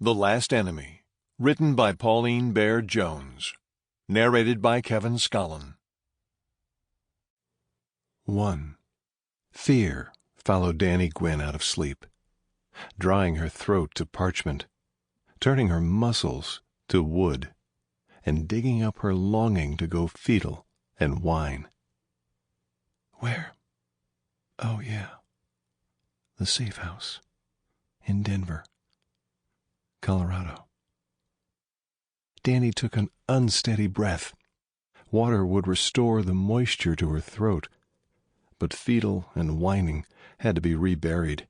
The Last Enemy, written by Pauline Baird Jones, narrated by Kevin Scollin. 1. Fear followed Dani Gwynne out of sleep, drying her throat to parchment, turning her muscles to wood, and digging up her longing to go fetal and whine. Where? Oh, yeah. The safehouse. In Denver, Colorado. Dani took an unsteady breath. Water would restore the moisture to her throat, but fetal and whining had to be reburied.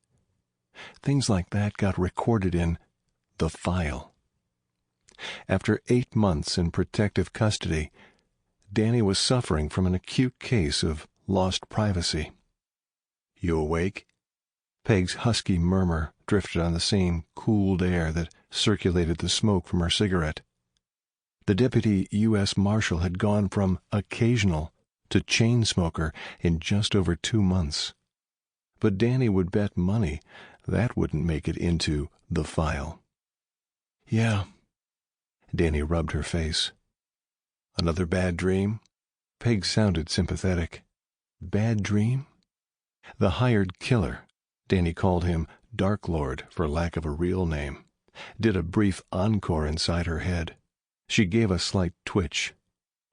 Things like that got recorded in the file. After 8 months in protective custody, Dani was suffering from an acute case of lost privacy. You awake? Peg's husky murmur drifted on the same cooled air that circulated the smoke from her cigarette. The deputy US Marshal had gone from occasional to chain smoker in just over 2 months. But Dani would bet money that wouldn't make it into the file. Yeah. Dani rubbed her face. Another bad dream? Peg sounded sympathetic. Bad dream? The hired killer, Dani called him Dark Lord for lack of a real name, did a brief encore inside her head. She gave a slight twitch.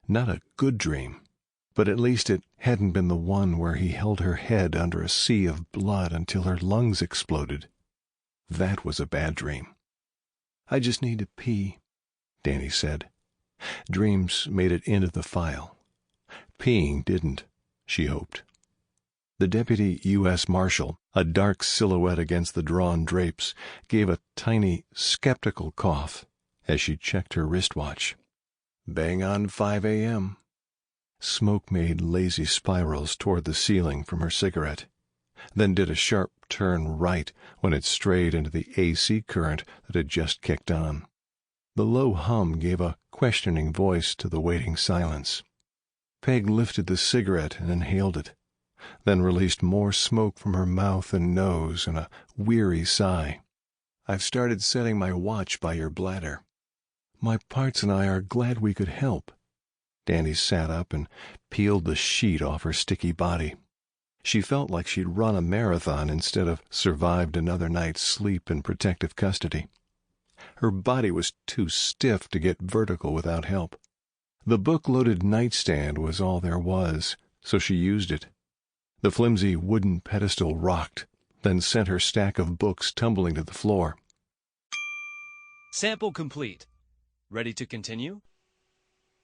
Not a good dream, but at least it hadn't been the one where he held her head under a sea of blood until her lungs exploded. That was a bad dream. I just need to pee, Dani said. Dreams made it into the file. Peeing didn't, she hoped. The deputy U.S. Marshal, a dark silhouette against the drawn drapes, gave a tiny, skeptical cough as she checked her wristwatch. Bang on 5 a.m. Smoke made lazy spirals toward the ceiling from her cigarette, then did a sharp turn right when it strayed into the AC current that had just kicked on. The low hum gave a questioning voice to the waiting silence. Peg lifted the cigarette and inhaled it, then released more smoke from her mouth and nose in a weary sigh. I've started setting my watch by your bladder. My parts and I are glad we could help. Dani sat up and peeled the sheet off her sticky body. She felt like she'd run a marathon instead of survived another night's sleep in protective custody. Her body was too stiff to get vertical without help. The book-loaded nightstand was all there was, so she used it. The flimsy wooden pedestal rocked, then sent her stack of books tumbling to the floor. Sample complete. Ready to continue?